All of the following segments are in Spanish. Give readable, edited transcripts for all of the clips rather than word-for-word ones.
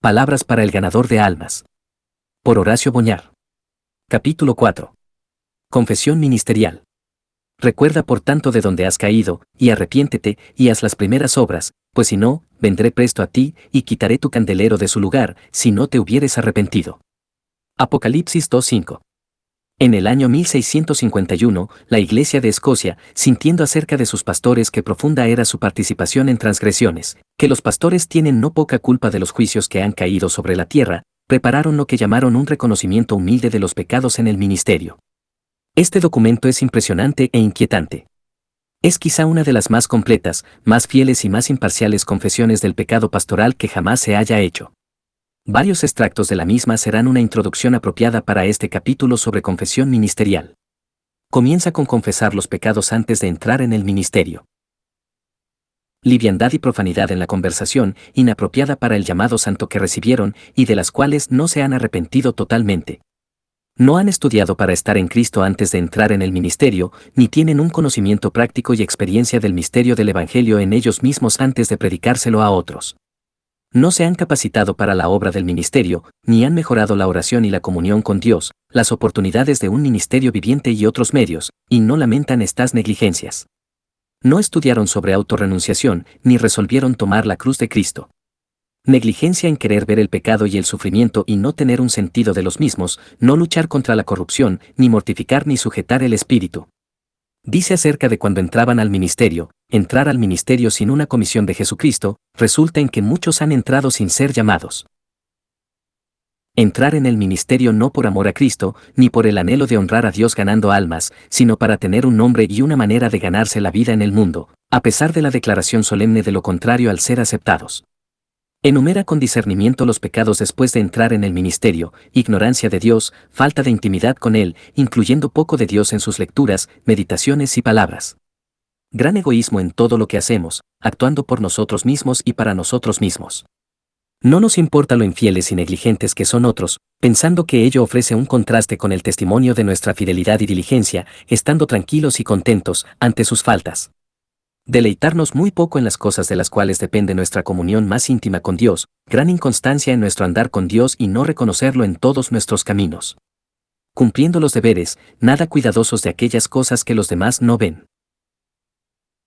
Palabras para el ganador de almas. Por Horacio Boñar. Capítulo 4. Confesión ministerial. Recuerda por tanto de donde has caído, y arrepiéntete, y haz las primeras obras, pues si no, vendré presto a ti, y quitaré tu candelero de su lugar, si no te hubieres arrepentido. Apocalipsis 2:5. En el año 1651, la Iglesia de Escocia, sintiendo acerca de sus pastores que profunda era su participación en transgresiones, que los pastores tienen no poca culpa de los juicios que han caído sobre la tierra, prepararon lo que llamaron un reconocimiento humilde de los pecados en el ministerio. Este documento es impresionante e inquietante. Es quizá una de las más completas, más fieles y más imparciales confesiones del pecado pastoral que jamás se haya hecho. Varios extractos de la misma serán una introducción apropiada para este capítulo sobre confesión ministerial. Comienza con confesar los pecados antes de entrar en el ministerio. Liviandad y profanidad en la conversación, inapropiada para el llamado santo que recibieron y de las cuales no se han arrepentido totalmente. No han estudiado para estar en Cristo antes de entrar en el ministerio, ni tienen un conocimiento práctico y experiencia del misterio del Evangelio en ellos mismos antes de predicárselo a otros. No se han capacitado para la obra del ministerio, ni han mejorado la oración y la comunión con Dios, las oportunidades de un ministerio viviente y otros medios, y no lamentan estas negligencias. No estudiaron sobre autorrenunciación, ni resolvieron tomar la cruz de Cristo. Negligencia en querer ver el pecado y el sufrimiento y no tener un sentido de los mismos, no luchar contra la corrupción, ni mortificar ni sujetar el espíritu. Dice acerca de cuando entraban al ministerio, entrar al ministerio sin una comisión de Jesucristo, resulta en que muchos han entrado sin ser llamados. Entrar en el ministerio no por amor a Cristo, ni por el anhelo de honrar a Dios ganando almas, sino para tener un nombre y una manera de ganarse la vida en el mundo, a pesar de la declaración solemne de lo contrario al ser aceptados. Enumera con discernimiento los pecados después de entrar en el ministerio: ignorancia de Dios, falta de intimidad con Él, incluyendo poco de Dios en sus lecturas, meditaciones y palabras. Gran egoísmo en todo lo que hacemos, actuando por nosotros mismos y para nosotros mismos. No nos importa lo infieles y negligentes que son otros, pensando que ello ofrece un contraste con el testimonio de nuestra fidelidad y diligencia, estando tranquilos y contentos ante sus faltas. Deleitarnos muy poco en las cosas de las cuales depende nuestra comunión más íntima con Dios, gran inconstancia en nuestro andar con Dios y no reconocerlo en todos nuestros caminos. Cumpliendo los deberes, nada cuidadosos de aquellas cosas que los demás no ven.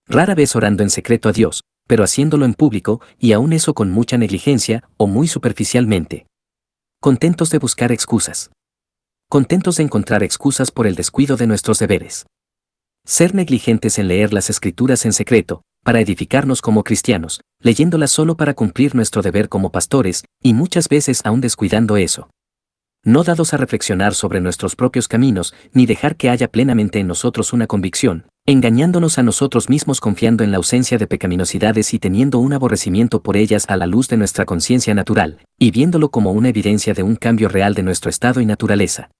Rara vez orando en secreto a Dios, pero haciéndolo en público, y aún eso con mucha negligencia, o muy superficialmente. Contentos de buscar excusas. Contentos de encontrar excusas por el descuido de nuestros deberes. Ser negligentes en leer las Escrituras en secreto, para edificarnos como cristianos, leyéndolas solo para cumplir nuestro deber como pastores, y muchas veces aún descuidando eso. No dados a reflexionar sobre nuestros propios caminos, ni dejar que haya plenamente en nosotros una convicción, engañándonos a nosotros mismos confiando en la ausencia de pecaminosidades y teniendo un aborrecimiento por ellas a la luz de nuestra conciencia natural, y viéndolo como una evidencia de un cambio real de nuestro estado y naturaleza.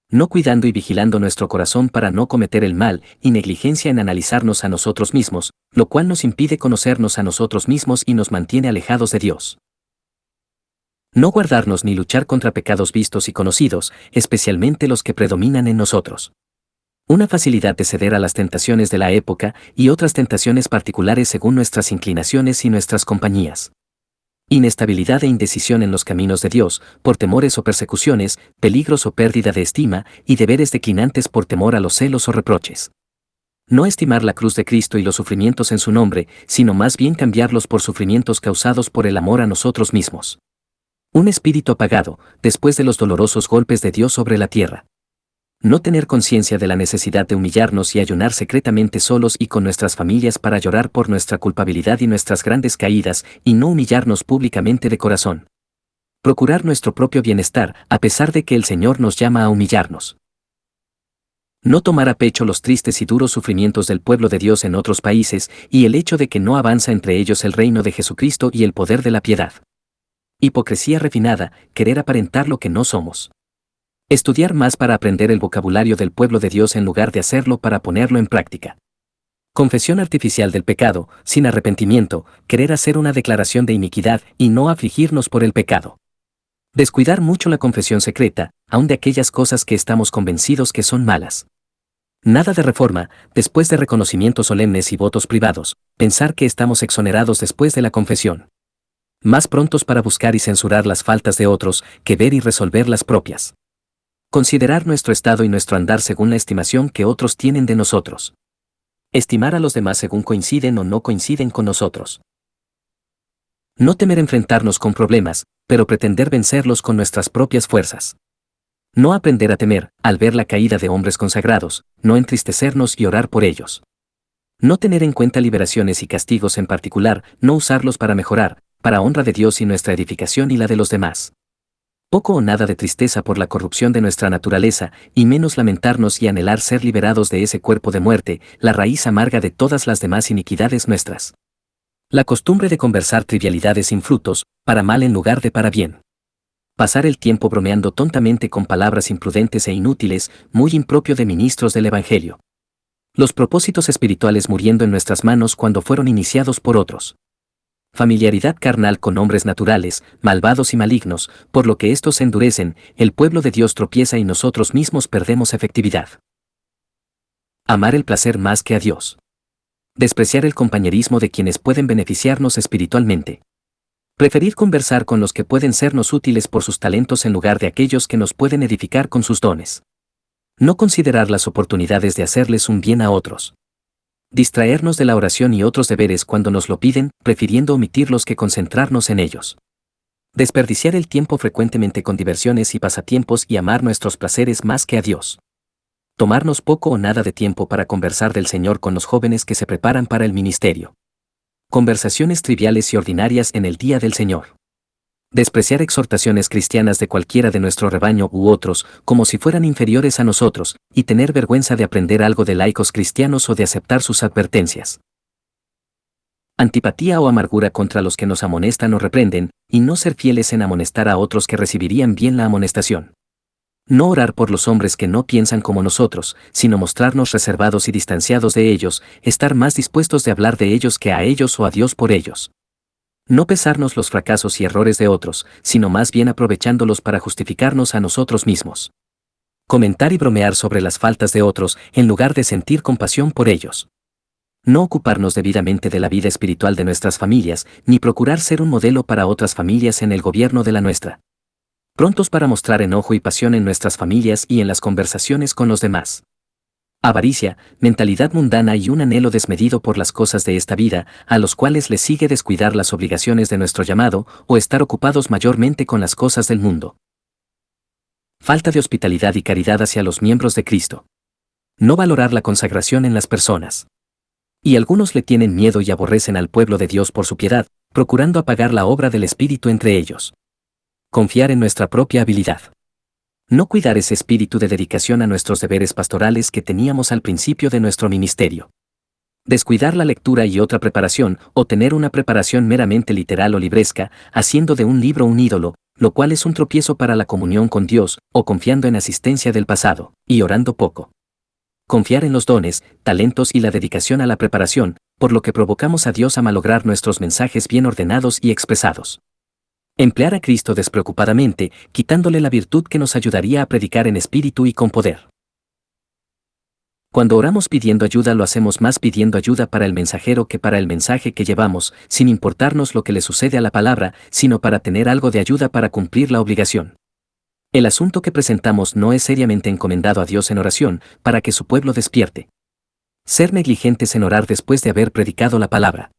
No cuidando y vigilando nuestro corazón para no cometer el mal, y negligencia en analizarnos a nosotros mismos, lo cual nos impide conocernos a nosotros mismos y nos mantiene alejados de Dios. No guardarnos ni luchar contra pecados vistos y conocidos, especialmente los que predominan en nosotros. Una facilidad de ceder a las tentaciones de la época y otras tentaciones particulares según nuestras inclinaciones y nuestras compañías. Inestabilidad e indecisión en los caminos de Dios, por temores o persecuciones, peligros o pérdida de estima, y deberes declinantes por temor a los celos o reproches. No estimar la cruz de Cristo y los sufrimientos en su nombre, sino más bien cambiarlos por sufrimientos causados por el amor a nosotros mismos. Un espíritu apagado, después de los dolorosos golpes de Dios sobre la tierra. No tener conciencia de la necesidad de humillarnos y ayunar secretamente solos y con nuestras familias para llorar por nuestra culpabilidad y nuestras grandes caídas, y no humillarnos públicamente de corazón. Procurar nuestro propio bienestar, a pesar de que el Señor nos llama a humillarnos. No tomar a pecho los tristes y duros sufrimientos del pueblo de Dios en otros países, y el hecho de que no avanza entre ellos el reino de Jesucristo y el poder de la piedad. Hipocresía refinada, querer aparentar lo que no somos. Estudiar más para aprender el vocabulario del pueblo de Dios en lugar de hacerlo para ponerlo en práctica. Confesión artificial del pecado, sin arrepentimiento, querer hacer una declaración de iniquidad y no afligirnos por el pecado. Descuidar mucho la confesión secreta, aun de aquellas cosas que estamos convencidos que son malas. Nada de reforma, después de reconocimientos solemnes y votos privados, pensar que estamos exonerados después de la confesión. Más prontos para buscar y censurar las faltas de otros que ver y resolver las propias. Considerar nuestro estado y nuestro andar según la estimación que otros tienen de nosotros. Estimar a los demás según coinciden o no coinciden con nosotros. No temer enfrentarnos con problemas, pero pretender vencerlos con nuestras propias fuerzas. No aprender a temer, al ver la caída de hombres consagrados, no entristecernos y orar por ellos. No tener en cuenta liberaciones y castigos en particular, no usarlos para mejorar, para honra de Dios y nuestra edificación y la de los demás. Poco o nada de tristeza por la corrupción de nuestra naturaleza, y menos lamentarnos y anhelar ser liberados de ese cuerpo de muerte, la raíz amarga de todas las demás iniquidades nuestras. La costumbre de conversar trivialidades sin frutos, para mal en lugar de para bien. Pasar el tiempo bromeando tontamente con palabras imprudentes e inútiles, muy impropio de ministros del Evangelio. Los propósitos espirituales muriendo en nuestras manos cuando fueron iniciados por otros. Familiaridad carnal con hombres naturales, malvados y malignos, por lo que estos se endurecen, el pueblo de Dios tropieza y nosotros mismos perdemos efectividad. Amar el placer más que a Dios. Despreciar el compañerismo de quienes pueden beneficiarnos espiritualmente. Preferir conversar con los que pueden sernos útiles por sus talentos en lugar de aquellos que nos pueden edificar con sus dones. No considerar las oportunidades de hacerles un bien a otros. Distraernos de la oración y otros deberes cuando nos lo piden, prefiriendo omitirlos que concentrarnos en ellos. Desperdiciar el tiempo frecuentemente con diversiones y pasatiempos y amar nuestros placeres más que a Dios. Tomarnos poco o nada de tiempo para conversar del Señor con los jóvenes que se preparan para el ministerio. Conversaciones triviales y ordinarias en el día del Señor. Despreciar exhortaciones cristianas de cualquiera de nuestro rebaño u otros, como si fueran inferiores a nosotros, y tener vergüenza de aprender algo de laicos cristianos o de aceptar sus advertencias. Antipatía o amargura contra los que nos amonestan o reprenden, y no ser fieles en amonestar a otros que recibirían bien la amonestación. No orar por los hombres que no piensan como nosotros, sino mostrarnos reservados y distanciados de ellos, estar más dispuestos de hablar de ellos que a ellos o a Dios por ellos. No pesarnos los fracasos y errores de otros, sino más bien aprovechándolos para justificarnos a nosotros mismos. Comentar y bromear sobre las faltas de otros, en lugar de sentir compasión por ellos. No ocuparnos debidamente de la vida espiritual de nuestras familias, ni procurar ser un modelo para otras familias en el gobierno de la nuestra. Prontos para mostrar enojo y pasión en nuestras familias y en las conversaciones con los demás. Avaricia, mentalidad mundana y un anhelo desmedido por las cosas de esta vida, a los cuales les sigue descuidar las obligaciones de nuestro llamado, o estar ocupados mayormente con las cosas del mundo. Falta de hospitalidad y caridad hacia los miembros de Cristo. No valorar la consagración en las personas. Y algunos le tienen miedo y aborrecen al pueblo de Dios por su piedad, procurando apagar la obra del Espíritu entre ellos. Confiar en nuestra propia habilidad. No cuidar ese espíritu de dedicación a nuestros deberes pastorales que teníamos al principio de nuestro ministerio. Descuidar la lectura y otra preparación, o tener una preparación meramente literal o libresca, haciendo de un libro un ídolo, lo cual es un tropiezo para la comunión con Dios, o confiando en asistencia del pasado, y orando poco. Confiar en los dones, talentos y la dedicación a la preparación, por lo que provocamos a Dios a malograr nuestros mensajes bien ordenados y expresados. Emplear a Cristo despreocupadamente, quitándole la virtud que nos ayudaría a predicar en espíritu y con poder. Cuando oramos pidiendo ayuda lo hacemos más pidiendo ayuda para el mensajero que para el mensaje que llevamos, sin importarnos lo que le sucede a la palabra, sino para tener algo de ayuda para cumplir la obligación. El asunto que presentamos no es seriamente encomendado a Dios en oración, para que su pueblo despierte. Ser negligentes en orar después de haber predicado la palabra.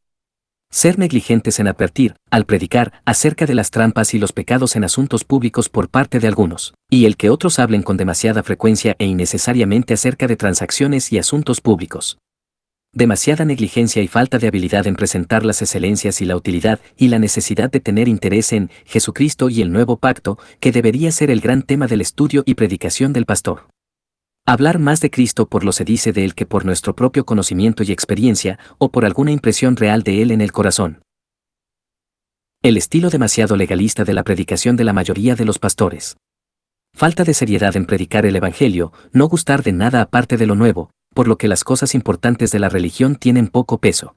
Ser negligentes en advertir, al predicar, acerca de las trampas y los pecados en asuntos públicos por parte de algunos, y el que otros hablen con demasiada frecuencia e innecesariamente acerca de transacciones y asuntos públicos. Demasiada negligencia y falta de habilidad en presentar las excelencias y la utilidad y la necesidad de tener interés en Jesucristo y el nuevo pacto, que debería ser el gran tema del estudio y predicación del pastor. Hablar más de Cristo por lo se dice de Él que por nuestro propio conocimiento y experiencia, o por alguna impresión real de Él en el corazón. El estilo demasiado legalista de la predicación de la mayoría de los pastores. Falta de seriedad en predicar el Evangelio, no gustar de nada aparte de lo nuevo, por lo que las cosas importantes de la religión tienen poco peso.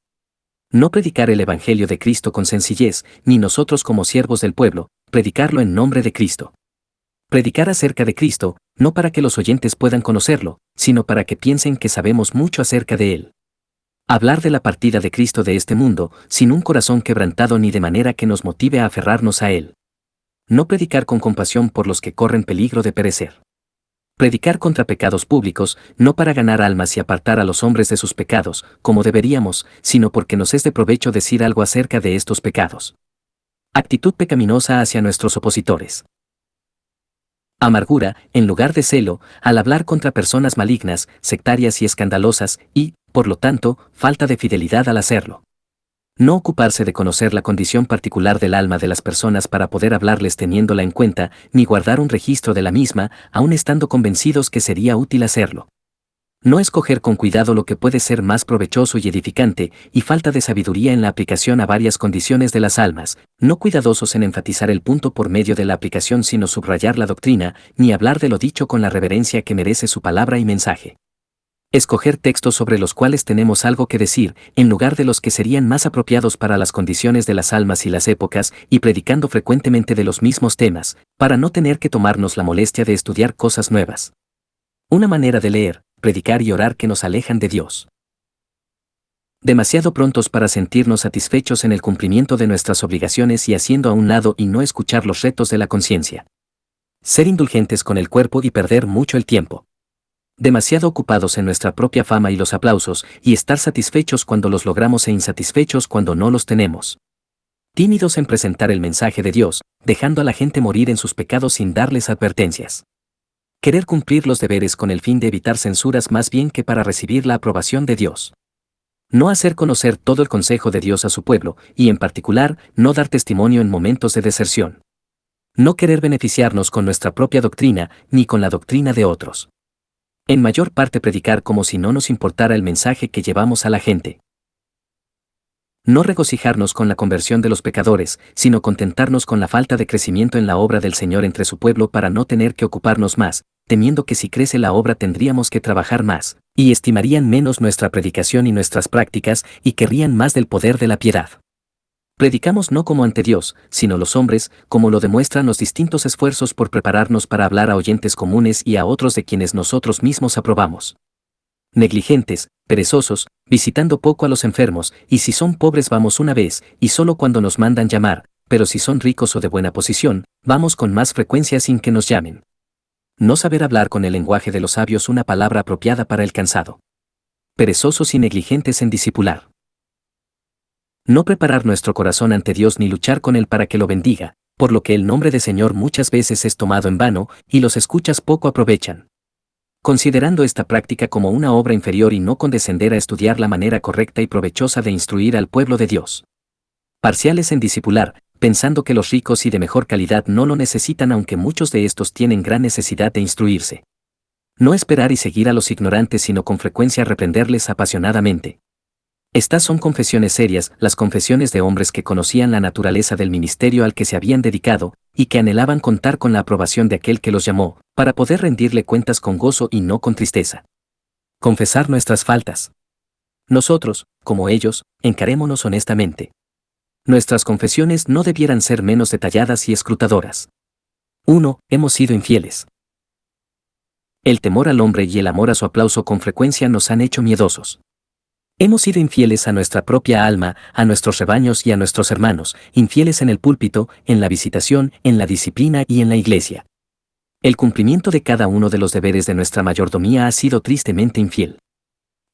No predicar el Evangelio de Cristo con sencillez, ni nosotros como siervos del pueblo, predicarlo en nombre de Cristo. Predicar acerca de Cristo, no para que los oyentes puedan conocerlo, sino para que piensen que sabemos mucho acerca de Él. Hablar de la partida de Cristo de este mundo, sin un corazón quebrantado ni de manera que nos motive a aferrarnos a Él. No predicar con compasión por los que corren peligro de perecer. Predicar contra pecados públicos, no para ganar almas y apartar a los hombres de sus pecados, como deberíamos, sino porque nos es de provecho decir algo acerca de estos pecados. Actitud pecaminosa hacia nuestros opositores. Amargura, en lugar de celo, al hablar contra personas malignas, sectarias y escandalosas, y, por lo tanto, falta de fidelidad al hacerlo. No ocuparse de conocer la condición particular del alma de las personas para poder hablarles teniéndola en cuenta, ni guardar un registro de la misma, aun estando convencidos que sería útil hacerlo. No escoger con cuidado lo que puede ser más provechoso y edificante, y falta de sabiduría en la aplicación a varias condiciones de las almas, no cuidadosos en enfatizar el punto por medio de la aplicación sino subrayar la doctrina, ni hablar de lo dicho con la reverencia que merece su palabra y mensaje. Escoger textos sobre los cuales tenemos algo que decir, en lugar de los que serían más apropiados para las condiciones de las almas y las épocas, y predicando frecuentemente de los mismos temas, para no tener que tomarnos la molestia de estudiar cosas nuevas. Una manera de leer, predicar y orar que nos alejan de Dios. Demasiado prontos para sentirnos satisfechos en el cumplimiento de nuestras obligaciones y haciendo a un lado y no escuchar los retos de la conciencia. Ser indulgentes con el cuerpo y perder mucho el tiempo. Demasiado ocupados en nuestra propia fama y los aplausos, y estar satisfechos cuando los logramos e insatisfechos cuando no los tenemos. Tímidos en presentar el mensaje de Dios, dejando a la gente morir en sus pecados sin darles advertencias. Querer cumplir los deberes con el fin de evitar censuras más bien que para recibir la aprobación de Dios. No hacer conocer todo el consejo de Dios a su pueblo, y en particular, no dar testimonio en momentos de deserción. No querer beneficiarnos con nuestra propia doctrina, ni con la doctrina de otros. En mayor parte predicar como si no nos importara el mensaje que llevamos a la gente. No regocijarnos con la conversión de los pecadores, sino contentarnos con la falta de crecimiento en la obra del Señor entre su pueblo para no tener que ocuparnos más, temiendo que si crece la obra tendríamos que trabajar más, y estimarían menos nuestra predicación y nuestras prácticas, y querrían más del poder de la piedad. Predicamos no como ante Dios, sino los hombres, como lo demuestran los distintos esfuerzos por prepararnos para hablar a oyentes comunes y a otros de quienes nosotros mismos aprobamos. Negligentes, perezosos, visitando poco a los enfermos, y si son pobres vamos una vez, y solo cuando nos mandan llamar, pero si son ricos o de buena posición, vamos con más frecuencia sin que nos llamen. No saber hablar con el lenguaje de los sabios una palabra apropiada para el cansado. Perezosos y negligentes en discipular. No preparar nuestro corazón ante Dios ni luchar con Él para que lo bendiga, por lo que el nombre de Señor muchas veces es tomado en vano, y los escuchas poco aprovechan. Considerando esta práctica como una obra inferior y no condescender a estudiar la manera correcta y provechosa de instruir al pueblo de Dios. Parciales en discipular, pensando que los ricos y de mejor calidad no lo necesitan aunque muchos de estos tienen gran necesidad de instruirse. No esperar y seguir a los ignorantes sino con frecuencia reprenderles apasionadamente. Estas son confesiones serias, las confesiones de hombres que conocían la naturaleza del ministerio al que se habían dedicado, y que anhelaban contar con la aprobación de aquel que los llamó, para poder rendirle cuentas con gozo y no con tristeza. Confesar nuestras faltas. Nosotros, como ellos, encarémonos honestamente. Nuestras confesiones no debieran ser menos detalladas y escrutadoras. 1. Hemos sido infieles. El temor al hombre y el amor a su aplauso con frecuencia nos han hecho miedosos. Hemos sido infieles a nuestra propia alma, a nuestros rebaños y a nuestros hermanos, infieles en el púlpito, en la visitación, en la disciplina y en la iglesia. El cumplimiento de cada uno de los deberes de nuestra mayordomía ha sido tristemente infiel.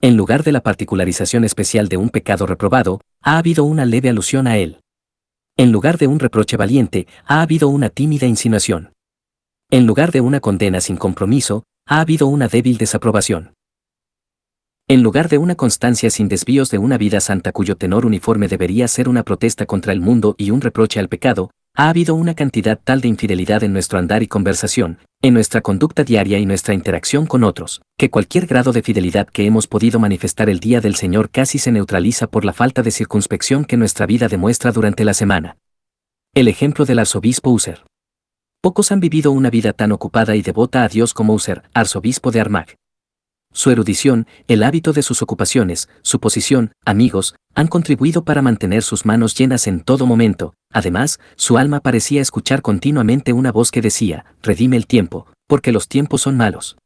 En lugar de la particularización especial de un pecado reprobado, ha habido una leve alusión a él. En lugar de un reproche valiente, ha habido una tímida insinuación. En lugar de una condena sin compromiso, ha habido una débil desaprobación. En lugar de una constancia sin desvíos de una vida santa cuyo tenor uniforme debería ser una protesta contra el mundo y un reproche al pecado, ha habido una cantidad tal de infidelidad en nuestro andar y conversación, en nuestra conducta diaria y nuestra interacción con otros, que cualquier grado de fidelidad que hemos podido manifestar el día del Señor casi se neutraliza por la falta de circunspección que nuestra vida demuestra durante la semana. El ejemplo del arzobispo Husser. Pocos han vivido una vida tan ocupada y devota a Dios como Husser, arzobispo de Armagh. Su erudición, el hábito de sus ocupaciones, su posición, amigos, han contribuido para mantener sus manos llenas en todo momento. Además, su alma parecía escuchar continuamente una voz que decía, redime el tiempo, porque los tiempos son malos.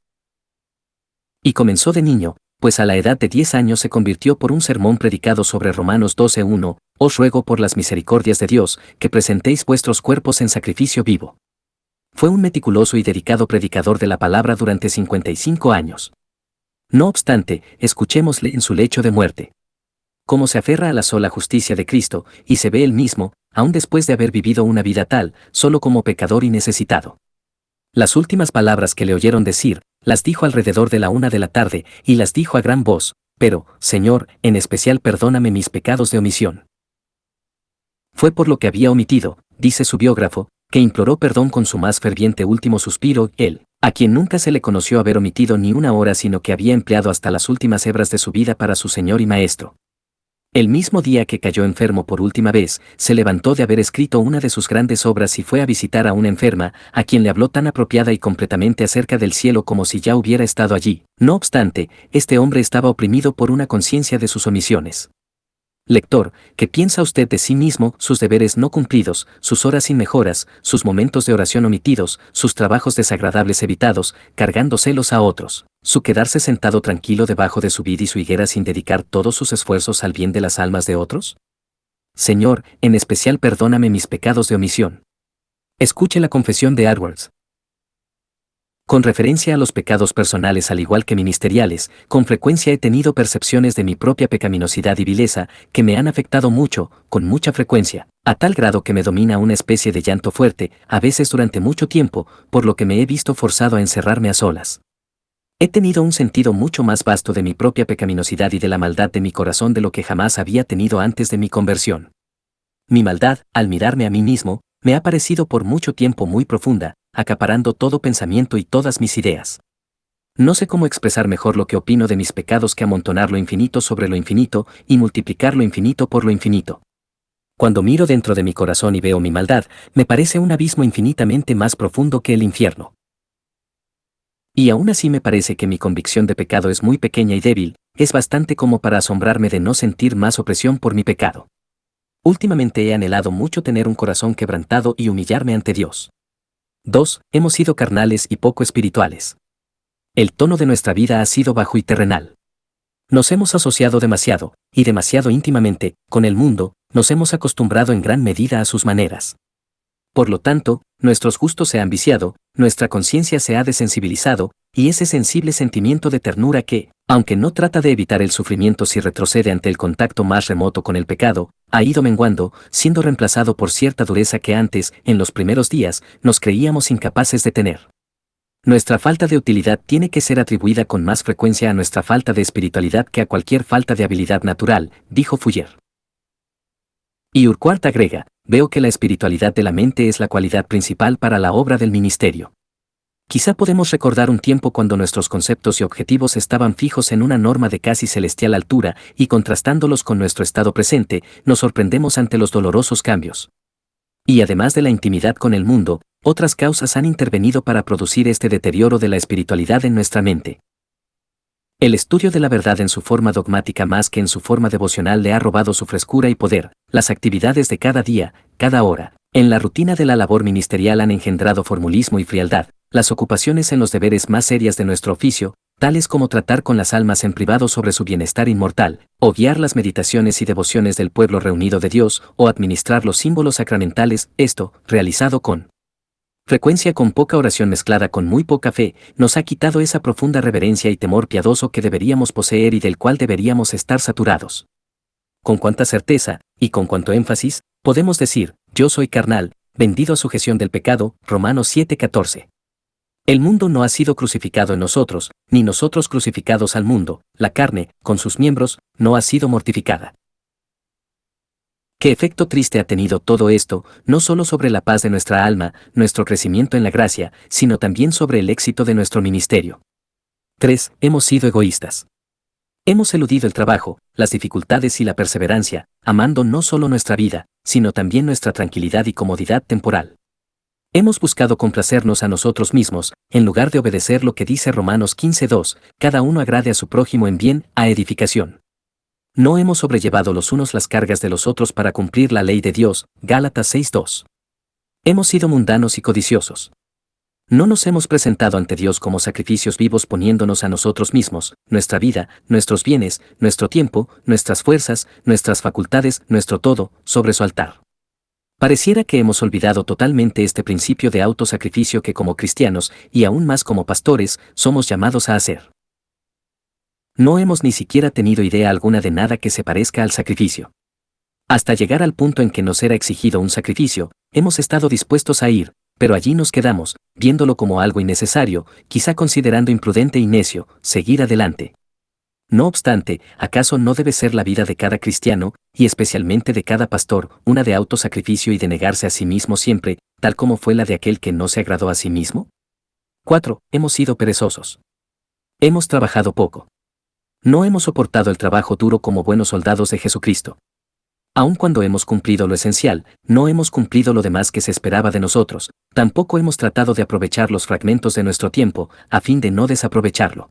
Y comenzó de niño, pues a la edad de 10 años se convirtió por un sermón predicado sobre Romanos 12:1, os ruego por las misericordias de Dios, que presentéis vuestros cuerpos en sacrificio vivo. Fue un meticuloso y dedicado predicador de la palabra durante 55 años. No obstante, escuchémosle en su lecho de muerte. Cómo se aferra a la sola justicia de Cristo, y se ve él mismo, aun después de haber vivido una vida tal, solo como pecador y necesitado. Las últimas palabras que le oyeron decir, las dijo alrededor de la 1 de la tarde, y las dijo a gran voz, pero, Señor, en especial perdóname mis pecados de omisión. Fue por lo que había omitido, dice su biógrafo, que imploró perdón con su más ferviente último suspiro, él, a quien nunca se le conoció haber omitido ni una hora sino que había empleado hasta las últimas hebras de su vida para su Señor y Maestro. El mismo día que cayó enfermo por última vez, se levantó de haber escrito una de sus grandes obras y fue a visitar a una enferma, a quien le habló tan apropiada y completamente acerca del cielo como si ya hubiera estado allí. No obstante, este hombre estaba oprimido por una conciencia de sus omisiones. Lector, ¿qué piensa usted de sí mismo, sus deberes no cumplidos, sus horas sin mejoras, sus momentos de oración omitidos, sus trabajos desagradables evitados, cargándoselos a otros, su quedarse sentado tranquilo debajo de su vid y su higuera sin dedicar todos sus esfuerzos al bien de las almas de otros? Señor, en especial perdóname mis pecados de omisión. Escuche la confesión de Edwards. Con referencia a los pecados personales al igual que ministeriales, con frecuencia he tenido percepciones de mi propia pecaminosidad y vileza, que me han afectado mucho, con mucha frecuencia, a tal grado que me domina una especie de llanto fuerte, a veces durante mucho tiempo, por lo que me he visto forzado a encerrarme a solas. He tenido un sentido mucho más vasto de mi propia pecaminosidad y de la maldad de mi corazón de lo que jamás había tenido antes de mi conversión. Mi maldad, al mirarme a mí mismo, me ha parecido por mucho tiempo muy profunda, acaparando todo pensamiento y todas mis ideas. No sé cómo expresar mejor lo que opino de mis pecados que amontonar lo infinito sobre lo infinito y multiplicar lo infinito por lo infinito. Cuando miro dentro de mi corazón y veo mi maldad, me parece un abismo infinitamente más profundo que el infierno. Y aún así me parece que mi convicción de pecado es muy pequeña y débil, es bastante como para asombrarme de no sentir más opresión por mi pecado. Últimamente he anhelado mucho tener un corazón quebrantado y humillarme ante Dios. 2. Hemos sido carnales y poco espirituales. El tono de nuestra vida ha sido bajo y terrenal. Nos hemos asociado demasiado, y demasiado íntimamente, con el mundo, nos hemos acostumbrado en gran medida a sus maneras. Por lo tanto, nuestros gustos se han viciado, nuestra conciencia se ha desensibilizado, y ese sensible sentimiento de ternura que, aunque no trata de evitar el sufrimiento si retrocede ante el contacto más remoto con el pecado, ha ido menguando, siendo reemplazado por cierta dureza que antes, en los primeros días, nos creíamos incapaces de tener. Nuestra falta de utilidad tiene que ser atribuida con más frecuencia a nuestra falta de espiritualidad que a cualquier falta de habilidad natural, dijo Fuller. Y Urquhart agrega, veo que la espiritualidad de la mente es la cualidad principal para la obra del ministerio. Quizá podemos recordar un tiempo cuando nuestros conceptos y objetivos estaban fijos en una norma de casi celestial altura y contrastándolos con nuestro estado presente, nos sorprendemos ante los dolorosos cambios. Y además de la intimidad con el mundo, otras causas han intervenido para producir este deterioro de la espiritualidad en nuestra mente. El estudio de la verdad en su forma dogmática más que en su forma devocional le ha robado su frescura y poder, las actividades de cada día, cada hora, en la rutina de la labor ministerial han engendrado formulismo y frialdad, las ocupaciones en los deberes más serias de nuestro oficio, tales como tratar con las almas en privado sobre su bienestar inmortal, o guiar las meditaciones y devociones del pueblo reunido de Dios, o administrar los símbolos sacramentales, esto, realizado con frecuencia con poca oración mezclada con muy poca fe, nos ha quitado esa profunda reverencia y temor piadoso que deberíamos poseer y del cual deberíamos estar saturados. Con cuánta certeza, y con cuánto énfasis, podemos decir, yo soy carnal, vendido a sujeción del pecado, Romanos 7:14. El mundo no ha sido crucificado en nosotros, ni nosotros crucificados al mundo, la carne, con sus miembros, no ha sido mortificada. ¿Qué efecto triste ha tenido todo esto, no solo sobre la paz de nuestra alma, nuestro crecimiento en la gracia, sino también sobre el éxito de nuestro ministerio? 3. Hemos sido egoístas. Hemos eludido el trabajo, las dificultades y la perseverancia, amando no solo nuestra vida, sino también nuestra tranquilidad y comodidad temporal. Hemos buscado complacernos a nosotros mismos, en lugar de obedecer lo que dice Romanos 15:2, cada uno agrade a su prójimo en bien, a edificación. No hemos sobrellevado los unos las cargas de los otros para cumplir la ley de Dios, Gálatas 6:2. Hemos sido mundanos y codiciosos. No nos hemos presentado ante Dios como sacrificios vivos poniéndonos a nosotros mismos, nuestra vida, nuestros bienes, nuestro tiempo, nuestras fuerzas, nuestras facultades, nuestro todo, sobre su altar. Pareciera que hemos olvidado totalmente este principio de autosacrificio que como cristianos, y aún más como pastores, somos llamados a hacer. No hemos ni siquiera tenido idea alguna de nada que se parezca al sacrificio. Hasta llegar al punto en que nos era exigido un sacrificio, hemos estado dispuestos a ir, pero allí nos quedamos, viéndolo como algo innecesario, quizá considerando imprudente y necio, seguir adelante. No obstante, ¿acaso no debe ser la vida de cada cristiano, y especialmente de cada pastor, una de autosacrificio y de negarse a sí mismo siempre, tal como fue la de aquel que no se agradó a sí mismo? 4. Hemos sido perezosos. Hemos trabajado poco. No hemos soportado el trabajo duro como buenos soldados de Jesucristo. Aun cuando hemos cumplido lo esencial, no hemos cumplido lo demás que se esperaba de nosotros, tampoco hemos tratado de aprovechar los fragmentos de nuestro tiempo, a fin de no desaprovecharlo.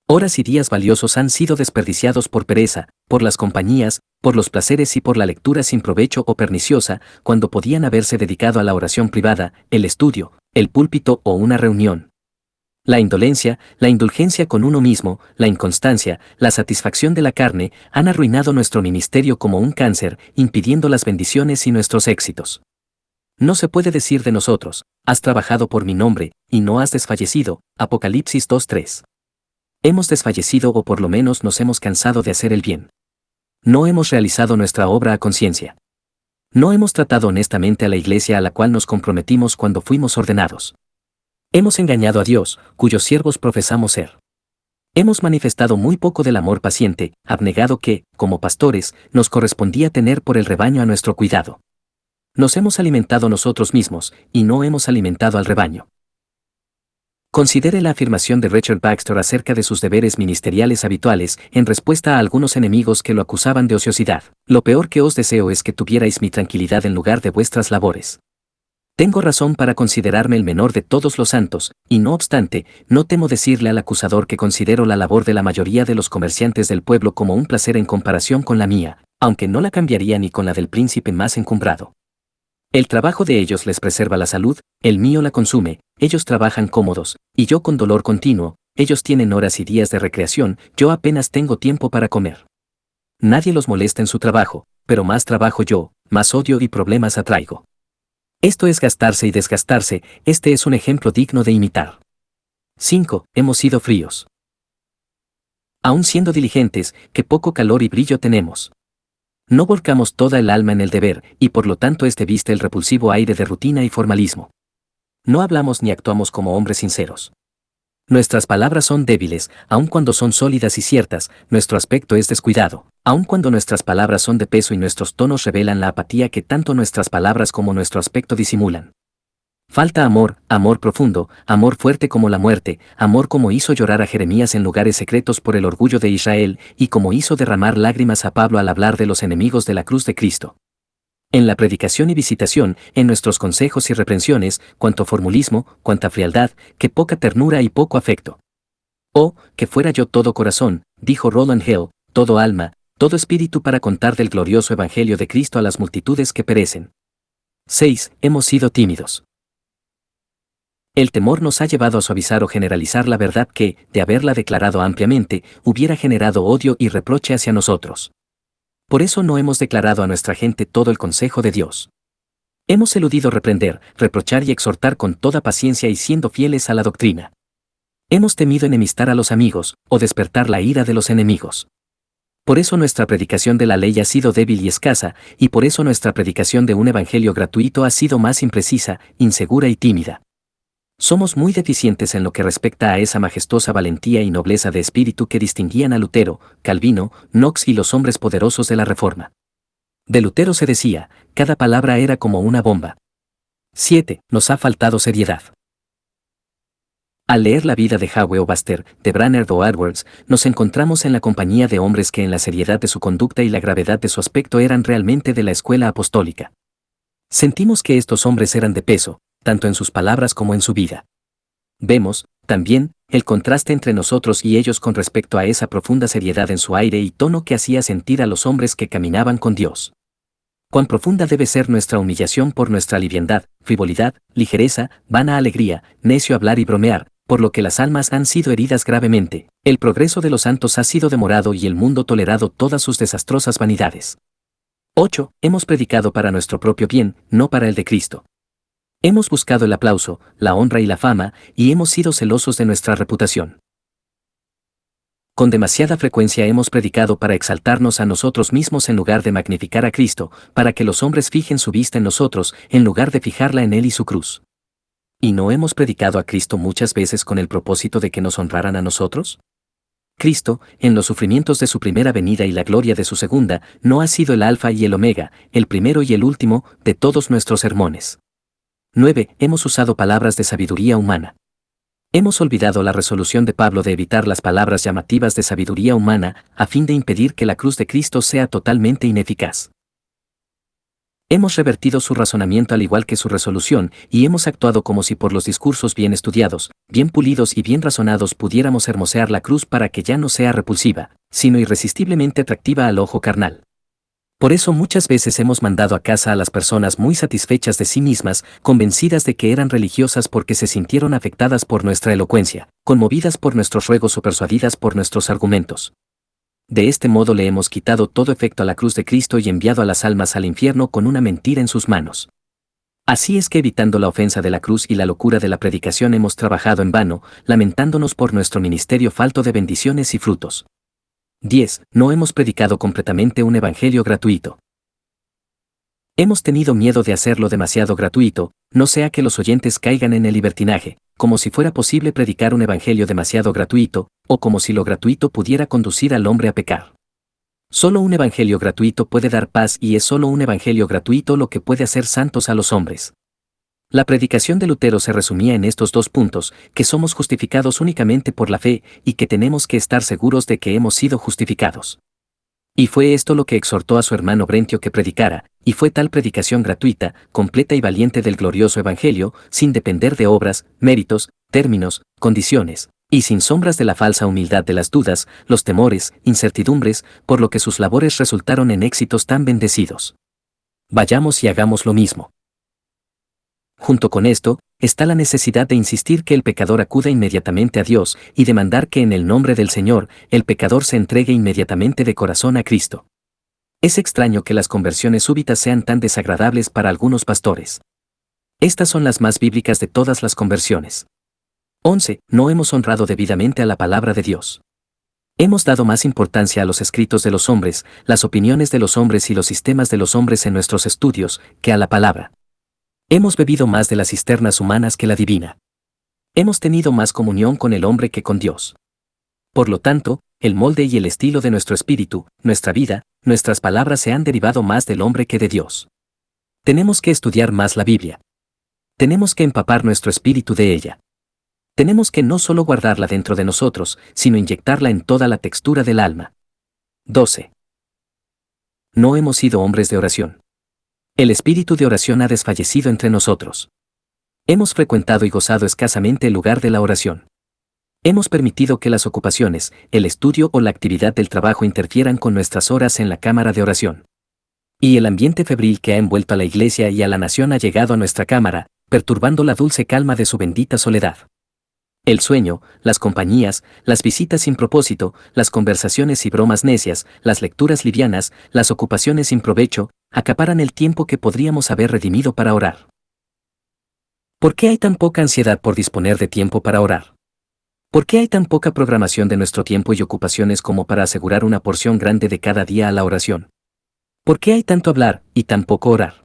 Horas y días valiosos han sido desperdiciados por pereza, por las compañías, por los placeres y por la lectura sin provecho o perniciosa, cuando podían haberse dedicado a la oración privada, el estudio, el púlpito o una reunión. La indolencia, la indulgencia con uno mismo, la inconstancia, la satisfacción de la carne, han arruinado nuestro ministerio como un cáncer, impidiendo las bendiciones y nuestros éxitos. No se puede decir de nosotros, has trabajado por mi nombre, y no has desfallecido, Apocalipsis 2:3. Hemos desfallecido o por lo menos nos hemos cansado de hacer el bien. No hemos realizado nuestra obra a conciencia. No hemos tratado honestamente a la iglesia a la cual nos comprometimos cuando fuimos ordenados. Hemos engañado a Dios, cuyos siervos profesamos ser. Hemos manifestado muy poco del amor paciente, abnegado que, como pastores, nos correspondía tener por el rebaño a nuestro cuidado. Nos hemos alimentado nosotros mismos, y no hemos alimentado al rebaño. Considere la afirmación de Richard Baxter acerca de sus deberes ministeriales habituales en respuesta a algunos enemigos que lo acusaban de ociosidad. Lo peor que os deseo es que tuvierais mi tranquilidad en lugar de vuestras labores. Tengo razón para considerarme el menor de todos los santos, y no obstante, no temo decirle al acusador que considero la labor de la mayoría de los comerciantes del pueblo como un placer en comparación con la mía, aunque no la cambiaría ni con la del príncipe más encumbrado. El trabajo de ellos les preserva la salud, el mío la consume, ellos trabajan cómodos, y yo con dolor continuo, ellos tienen horas y días de recreación, yo apenas tengo tiempo para comer. Nadie los molesta en su trabajo, pero más trabajo yo, más odio y problemas atraigo. Esto es gastarse y desgastarse, este es un ejemplo digno de imitar. 5. Hemos sido fríos. Aun siendo diligentes, qué poco calor y brillo tenemos. No volcamos toda el alma en el deber, y por lo tanto este viste el repulsivo aire de rutina y formalismo. No hablamos ni actuamos como hombres sinceros. Nuestras palabras son débiles, aun cuando son sólidas y ciertas, nuestro aspecto es descuidado, aun cuando nuestras palabras son de peso y nuestros tonos revelan la apatía que tanto nuestras palabras como nuestro aspecto disimulan. Falta amor, amor profundo, amor fuerte como la muerte, amor como hizo llorar a Jeremías en lugares secretos por el orgullo de Israel, y como hizo derramar lágrimas a Pablo al hablar de los enemigos de la cruz de Cristo. En la predicación y visitación, en nuestros consejos y reprensiones, cuánto formulismo, cuánta frialdad, qué poca ternura y poco afecto. Oh, que fuera yo todo corazón, dijo Roland Hill, todo alma, todo espíritu para contar del glorioso evangelio de Cristo a las multitudes que perecen. 6. Hemos sido tímidos. El temor nos ha llevado a suavizar o generalizar la verdad que, de haberla declarado ampliamente, hubiera generado odio y reproche hacia nosotros. Por eso no hemos declarado a nuestra gente todo el consejo de Dios. Hemos eludido reprender, reprochar y exhortar con toda paciencia y siendo fieles a la doctrina. Hemos temido enemistar a los amigos, o despertar la ira de los enemigos. Por eso nuestra predicación de la ley ha sido débil y escasa, y por eso nuestra predicación de un evangelio gratuito ha sido más imprecisa, insegura y tímida. Somos muy deficientes en lo que respecta a esa majestuosa valentía y nobleza de espíritu que distinguían a Lutero, Calvino, Knox y los hombres poderosos de la Reforma. De Lutero se decía, cada palabra era como una bomba. 7. Nos ha faltado seriedad. Al leer la vida de Howe o Baxter, de Brainerd o Edwards, nos encontramos en la compañía de hombres que en la seriedad de su conducta y la gravedad de su aspecto eran realmente de la escuela apostólica. Sentimos que estos hombres eran de peso, tanto en sus palabras como en su vida. Vemos, también, el contraste entre nosotros y ellos con respecto a esa profunda seriedad en su aire y tono que hacía sentir a los hombres que caminaban con Dios. Cuán profunda debe ser nuestra humillación por nuestra liviandad, frivolidad, ligereza, vana alegría, necio hablar y bromear, por lo que las almas han sido heridas gravemente, el progreso de los santos ha sido demorado y el mundo tolerado todas sus desastrosas vanidades. 8. Hemos predicado para nuestro propio bien, no para el de Cristo. Hemos buscado el aplauso, la honra y la fama, y hemos sido celosos de nuestra reputación. Con demasiada frecuencia hemos predicado para exaltarnos a nosotros mismos en lugar de magnificar a Cristo, para que los hombres fijen su vista en nosotros, en lugar de fijarla en Él y su cruz. ¿Y no hemos predicado a Cristo muchas veces con el propósito de que nos honraran a nosotros? Cristo, en los sufrimientos de su primera venida y la gloria de su segunda, no ha sido el alfa y el omega, el primero y el último, de todos nuestros sermones. 9. Hemos usado palabras de sabiduría humana. Hemos olvidado la resolución de Pablo de evitar las palabras llamativas de sabiduría humana, a fin de impedir que la cruz de Cristo sea totalmente ineficaz. Hemos revertido su razonamiento al igual que su resolución, y hemos actuado como si por los discursos bien estudiados, bien pulidos y bien razonados pudiéramos hermosear la cruz para que ya no sea repulsiva, sino irresistiblemente atractiva al ojo carnal. Por eso muchas veces hemos mandado a casa a las personas muy satisfechas de sí mismas, convencidas de que eran religiosas porque se sintieron afectadas por nuestra elocuencia, conmovidas por nuestros ruegos o persuadidas por nuestros argumentos. De este modo le hemos quitado todo efecto a la cruz de Cristo y enviado a las almas al infierno con una mentira en sus manos. Así es que evitando la ofensa de la cruz y la locura de la predicación hemos trabajado en vano, lamentándonos por nuestro ministerio falto de bendiciones y frutos. 10. No hemos predicado completamente un evangelio gratuito. Hemos tenido miedo de hacerlo demasiado gratuito, no sea que los oyentes caigan en el libertinaje, como si fuera posible predicar un evangelio demasiado gratuito, o como si lo gratuito pudiera conducir al hombre a pecar. Solo un evangelio gratuito puede dar paz y es solo un evangelio gratuito lo que puede hacer santos a los hombres. La predicación de Lutero se resumía en estos dos puntos, que somos justificados únicamente por la fe y que tenemos que estar seguros de que hemos sido justificados. Y fue esto lo que exhortó a su hermano Brentio que predicara, y fue tal predicación gratuita, completa y valiente del glorioso Evangelio, sin depender de obras, méritos, términos, condiciones, y sin sombras de la falsa humildad de las dudas, los temores, incertidumbres, por lo que sus labores resultaron en éxitos tan bendecidos. Vayamos y hagamos lo mismo. Junto con esto, está la necesidad de insistir que el pecador acuda inmediatamente a Dios y demandar que en el nombre del Señor, el pecador se entregue inmediatamente de corazón a Cristo. Es extraño que las conversiones súbitas sean tan desagradables para algunos pastores. Estas son las más bíblicas de todas las conversiones. 11. No hemos honrado debidamente a la palabra de Dios. Hemos dado más importancia a los escritos de los hombres, las opiniones de los hombres y los sistemas de los hombres en nuestros estudios, que a la palabra. Hemos bebido más de las cisternas humanas que la divina. Hemos tenido más comunión con el hombre que con Dios. Por lo tanto, el molde y el estilo de nuestro espíritu, nuestra vida, nuestras palabras se han derivado más del hombre que de Dios. Tenemos que estudiar más la Biblia. Tenemos que empapar nuestro espíritu de ella. Tenemos que no solo guardarla dentro de nosotros, sino inyectarla en toda la textura del alma. 12. No hemos sido hombres de oración. El espíritu de oración ha desfallecido entre nosotros. Hemos frecuentado y gozado escasamente el lugar de la oración. Hemos permitido que las ocupaciones, el estudio o la actividad del trabajo interfieran con nuestras horas en la cámara de oración. Y el ambiente febril que ha envuelto a la Iglesia y a la nación ha llegado a nuestra cámara, perturbando la dulce calma de su bendita soledad. El sueño, las compañías, las visitas sin propósito, las conversaciones y bromas necias, las lecturas livianas, las ocupaciones sin provecho, acaparan el tiempo que podríamos haber redimido para orar. ¿Por qué hay tan poca ansiedad por disponer de tiempo para orar? ¿Por qué hay tan poca programación de nuestro tiempo y ocupaciones como para asegurar una porción grande de cada día a la oración? ¿Por qué hay tanto hablar y tan poco orar?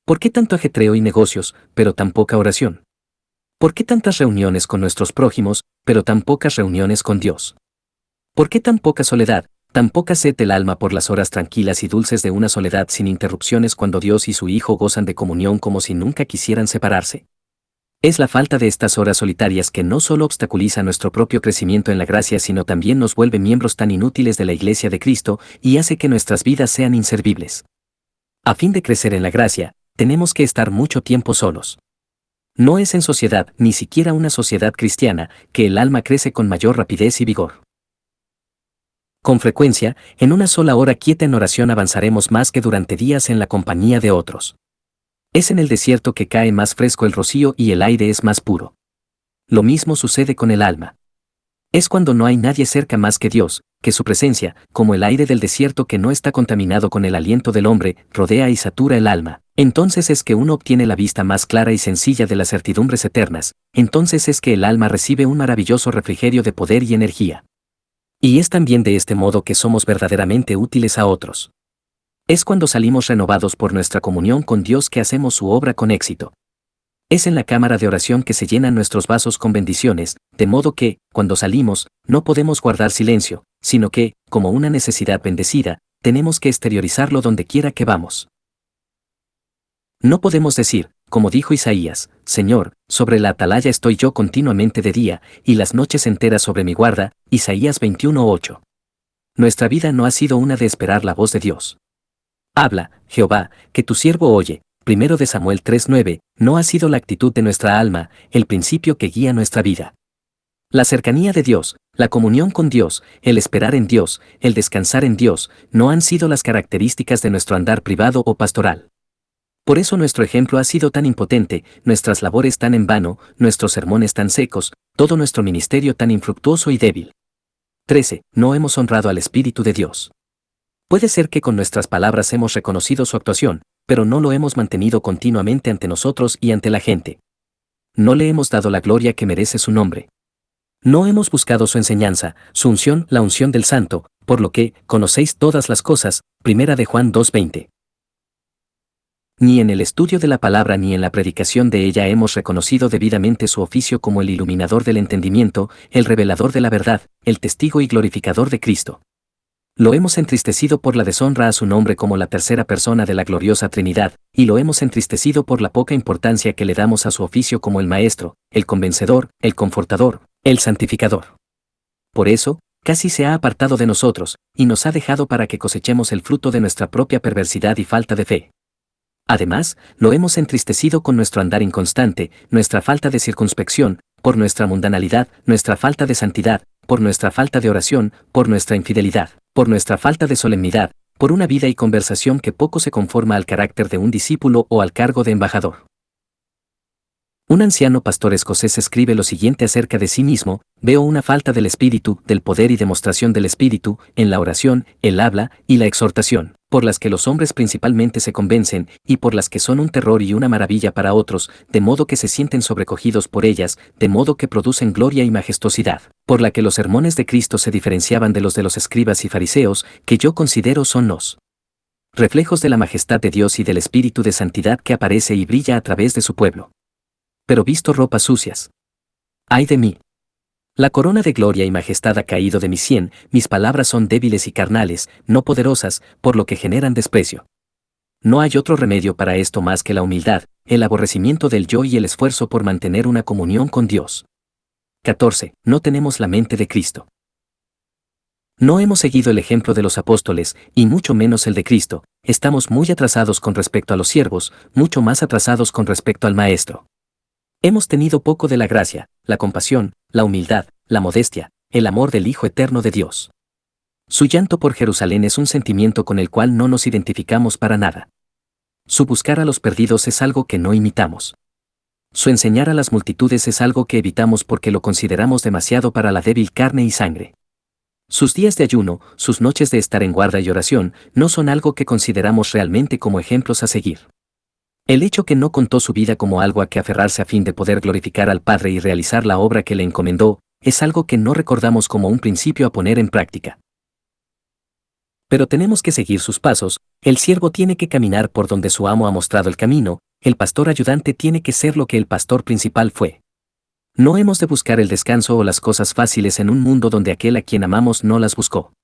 ¿Por qué tanto ajetreo y negocios, pero tan poca oración? ¿Por qué tantas reuniones con nuestros prójimos, pero tan pocas reuniones con Dios? ¿Por qué tan poca soledad, tan poca sed del alma por las horas tranquilas y dulces de una soledad sin interrupciones cuando Dios y su Hijo gozan de comunión como si nunca quisieran separarse? Es la falta de estas horas solitarias que no solo obstaculiza nuestro propio crecimiento en la gracia, sino también nos vuelve miembros tan inútiles de la Iglesia de Cristo y hace que nuestras vidas sean inservibles. A fin de crecer en la gracia, tenemos que estar mucho tiempo solos. No es en sociedad, ni siquiera una sociedad cristiana, que el alma crece con mayor rapidez y vigor. Con frecuencia, en una sola hora quieta en oración avanzaremos más que durante días en la compañía de otros. Es en el desierto que cae más fresco el rocío y el aire es más puro. Lo mismo sucede con el alma. Es cuando no hay nadie cerca más que Dios, que su presencia, como el aire del desierto que no está contaminado con el aliento del hombre, rodea y satura el alma. Entonces es que uno obtiene la vista más clara y sencilla de las certidumbres eternas, entonces es que el alma recibe un maravilloso refrigerio de poder y energía. Y es también de este modo que somos verdaderamente útiles a otros. Es cuando salimos renovados por nuestra comunión con Dios que hacemos su obra con éxito. Es en la cámara de oración que se llenan nuestros vasos con bendiciones, de modo que, cuando salimos, no podemos guardar silencio, sino que, como una necesidad bendecida, tenemos que exteriorizarlo donde quiera que vamos. No podemos decir, como dijo Isaías, Señor, sobre la atalaya estoy yo continuamente de día, y las noches enteras sobre mi guarda, Isaías 21:8. Nuestra vida no ha sido una de esperar la voz de Dios. Habla, Jehová, que tu siervo oye. 1 de Samuel 3:9, no ha sido la actitud de nuestra alma, el principio que guía nuestra vida. La cercanía de Dios, la comunión con Dios, el esperar en Dios, el descansar en Dios, no han sido las características de nuestro andar privado o pastoral. Por eso nuestro ejemplo ha sido tan impotente, nuestras labores tan en vano, nuestros sermones tan secos, todo nuestro ministerio tan infructuoso y débil. 13. No hemos honrado al Espíritu de Dios. Puede ser que con nuestras palabras hemos reconocido su actuación, pero no lo hemos mantenido continuamente ante nosotros y ante la gente. No le hemos dado la gloria que merece su nombre. No hemos buscado su enseñanza, su unción, la unción del Santo, por lo que, conocéis todas las cosas, 1 de Juan 2:20. Ni en el estudio de la palabra ni en la predicación de ella hemos reconocido debidamente su oficio como el iluminador del entendimiento, el revelador de la verdad, el testigo y glorificador de Cristo. Lo hemos entristecido por la deshonra a su nombre como la tercera persona de la gloriosa Trinidad, y lo hemos entristecido por la poca importancia que le damos a su oficio como el Maestro, el Convencedor, el Confortador, el Santificador. Por eso, casi se ha apartado de nosotros, y nos ha dejado para que cosechemos el fruto de nuestra propia perversidad y falta de fe. Además, lo hemos entristecido con nuestro andar inconstante, nuestra falta de circunspección, por nuestra mundanalidad, nuestra falta de santidad, por nuestra falta de oración, por nuestra infidelidad, por nuestra falta de solemnidad, por una vida y conversación que poco se conforma al carácter de un discípulo o al cargo de embajador. Un anciano pastor escocés escribe lo siguiente acerca de sí mismo: veo una falta del espíritu, del poder y demostración del espíritu, en la oración, el habla y la exhortación, por las que los hombres principalmente se convencen, y por las que son un terror y una maravilla para otros, de modo que se sienten sobrecogidos por ellas, de modo que producen gloria y majestuosidad, por la que los sermones de Cristo se diferenciaban de los escribas y fariseos, que yo considero son los reflejos de la majestad de Dios y del espíritu de santidad que aparece y brilla a través de su pueblo. Pero visto ropas sucias. ¡Ay de mí! La corona de gloria y majestad ha caído de mi sien, mis palabras son débiles y carnales, no poderosas, por lo que generan desprecio. No hay otro remedio para esto más que la humildad, el aborrecimiento del yo y el esfuerzo por mantener una comunión con Dios. 14. No tenemos la mente de Cristo. No hemos seguido el ejemplo de los apóstoles, y mucho menos el de Cristo. Estamos muy atrasados con respecto a los siervos, mucho más atrasados con respecto al Maestro. Hemos tenido poco de la gracia, la compasión, la humildad, la modestia, el amor del Hijo eterno de Dios. Su llanto por Jerusalén es un sentimiento con el cual no nos identificamos para nada. Su buscar a los perdidos es algo que no imitamos. Su enseñar a las multitudes es algo que evitamos porque lo consideramos demasiado para la débil carne y sangre. Sus días de ayuno, sus noches de estar en guarda y oración, no son algo que consideramos realmente como ejemplos a seguir. El hecho que no contó su vida como algo a que aferrarse a fin de poder glorificar al Padre y realizar la obra que le encomendó, es algo que no recordamos como un principio a poner en práctica. Pero tenemos que seguir sus pasos, el siervo tiene que caminar por donde su amo ha mostrado el camino, el pastor ayudante tiene que ser lo que el pastor principal fue. No hemos de buscar el descanso o las cosas fáciles en un mundo donde aquel a quien amamos no las buscó.